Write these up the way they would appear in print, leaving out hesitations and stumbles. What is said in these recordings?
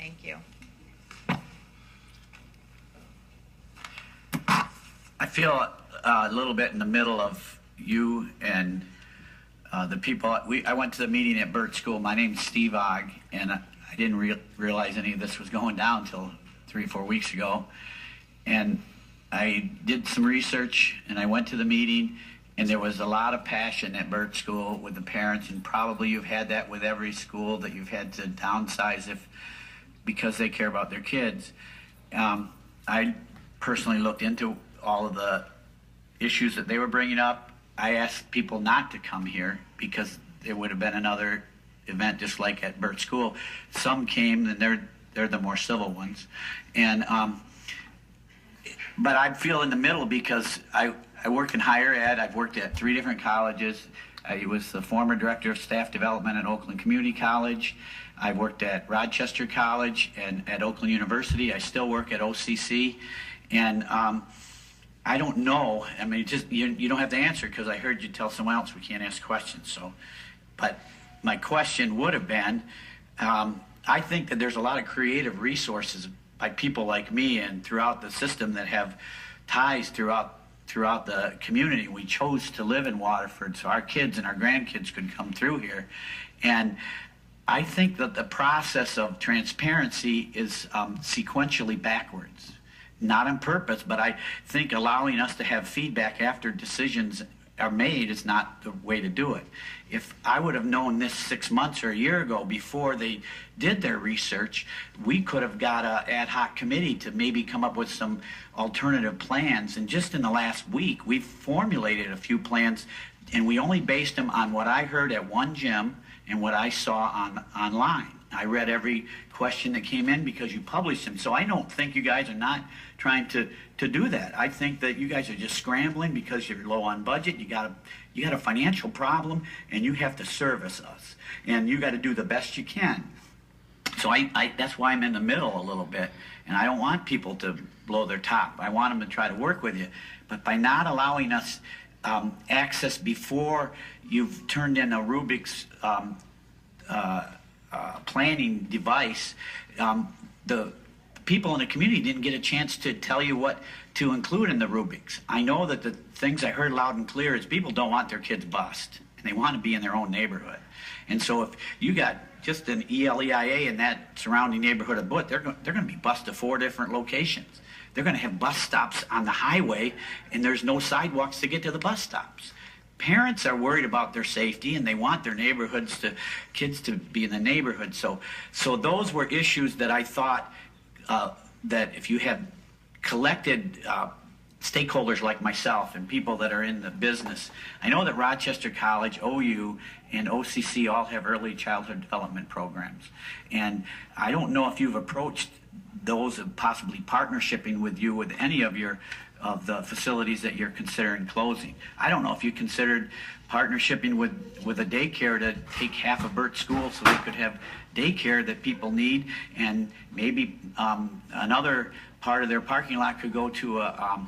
Thank you. I feel a little bit in the middle of you and the people. I went to the meeting at Burt School. My name's Steve Ogg, and I didn't realize any of this was going down until 3 or 4 weeks ago. And I did some research, and I went to the meeting, and there was a lot of passion at Burt School with the parents, and probably you've had that with every school that you've had to downsize because they care about their kids. I personally looked into all of the issues that they were bringing up. I asked people not to come here because there would have been another event just like at Burt School. Some came, and they're the more civil ones. And but I feel in the middle because I work in higher ed. I've worked at 3 different colleges. I was the former director of staff development at Oakland Community College. I worked at Rochester College and at Oakland University. I still work at OCC. And I don't know. I mean, just you don't have to answer because I heard you tell someone else we can't ask questions. So, but my question would have been, I think that there's a lot of creative resources by people like me and throughout the system that have ties throughout the community. We chose to live in Waterford so our kids and our grandkids could come through here. And I think that the process of transparency is sequentially backwards. Not on purpose, but I think allowing us to have feedback after decisions are made is not the way to do it. If I would have known this 6 months or a year ago before they did their research, we could have got an ad hoc committee to maybe come up with some alternative plans. And just in the last week, we've formulated a few plans, and we only based them on what I heard at one gym and what I saw online. I read every question that came in because you published them. So I don't think you guys are not trying to do that. I think that you guys are just scrambling because you're low on budget. You got a financial problem, and you have to service us. And you got to do the best you can. So that's why I'm in the middle a little bit. And I don't want people to blow their top. I want them to try to work with you. But by not allowing us access before you've turned in a Rubik's planning device, the people in the community didn't get a chance to tell you what to include in the Rubik's. I know that the things I heard loud and clear is people don't want their kids bused, and they want to be in their own neighborhood. And so if you got just an ELEIA in that surrounding neighborhood of Butte, they're going to be bused to 4 different locations. They're going to have bus stops on the highway, and there's no sidewalks to get to the bus stops. Parents are worried about their safety, and they want their kids to be in the neighborhood. So those were issues that I thought that if you have collected stakeholders like myself and people that are in the business. I know that Rochester College, OU, and OCC all have early childhood development programs. And I don't know if you've approached those of possibly partnershiping with you with any of the facilities that you're considering closing. I don't know if you considered partnershiping with a daycare to take half of Burt School so they could have daycare that people need, and maybe another part of their parking lot could go to a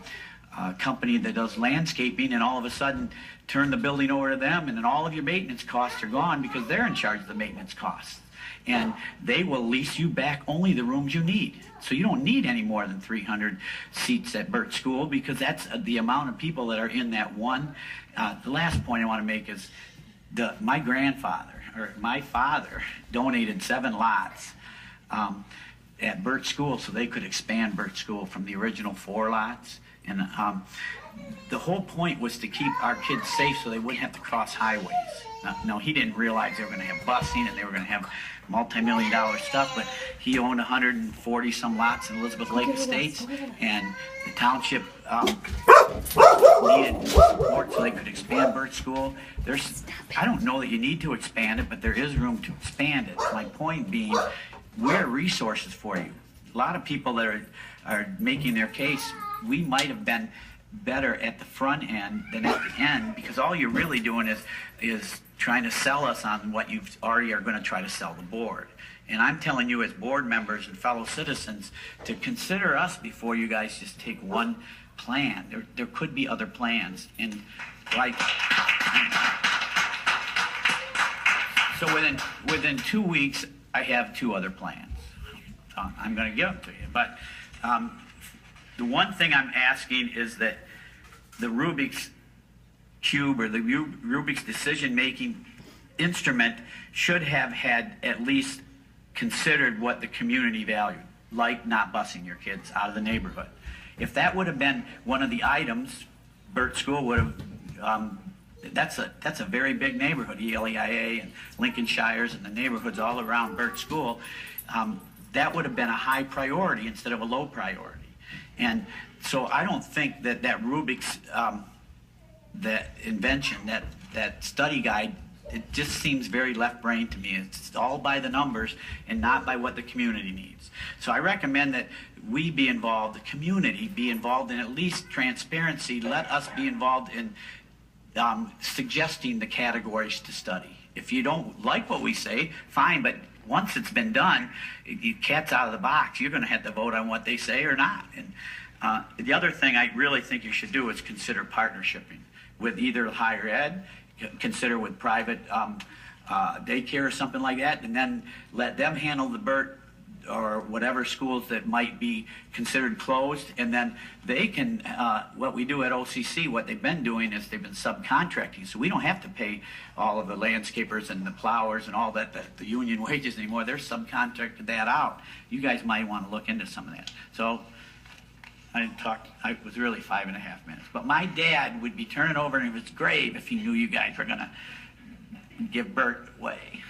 company that does landscaping, and all of a sudden turn the building over to them, and then all of your maintenance costs are gone because they're in charge of the maintenance costs. And they will lease you back only the rooms you need. So you don't need any more than 300 seats at Burt School because that's the amount of people that are in that one. The last point I want to make is my father donated 7 lots at Burt School so they could expand Burt School from the original 4 lots. And the whole point was to keep our kids safe so they wouldn't have to cross highways. No, he didn't realize they were going to have busing and they were going to have multi-million-dollar stuff, but he owned 140 some lots in Elizabeth Lake Estates, and the township needed support so they could expand Burt School. I don't know that you need to expand it, but there is room to expand it. My point being, we're resources for you. A lot of people that are making their case, we might have been better at the front end than at the end, because all you're really doing is trying to sell us on what you already are going to try to sell the board. And I'm telling you as board members and fellow citizens to consider us before you guys just take one plan. There could be other plans. And like, so within 2 weeks, I have 2 other plans. I'm going to give them to you. But the one thing I'm asking is that the Rubik's Cube or the Rubik's decision-making instrument should have had at least considered what the community valued, like not busing your kids out of the neighborhood. If that would have been one of the items, Burt School would have, that's a very big neighborhood, ELEIA and Lincolnshires and the neighborhoods all around Burt School. That would have been a high priority instead of a low priority. And so I don't think that Rubik's, that invention, that study guide, it just seems very left-brained to me. It's all by the numbers and not by what the community needs. So I recommend that we be involved, the community be involved in at least transparency. Let us be involved in suggesting the categories to study. If you don't like what we say, fine, but once it's been done, cat's out of the box. You're going to have to vote on what they say or not. And the other thing I really think you should do is consider partnershiping with either higher ed, consider with private daycare or something like that, and then let them handle the Burt or whatever schools that might be considered closed, and then they can, what we do at OCC, what they've been doing is they've been subcontracting, so we don't have to pay all of the landscapers and the plowers and all that, the union wages anymore. They're subcontracted that out. You guys might want to look into some of that. So it was really 5.5 minutes, but my dad would be turning over in his grave if he knew you guys were going to give Burt away.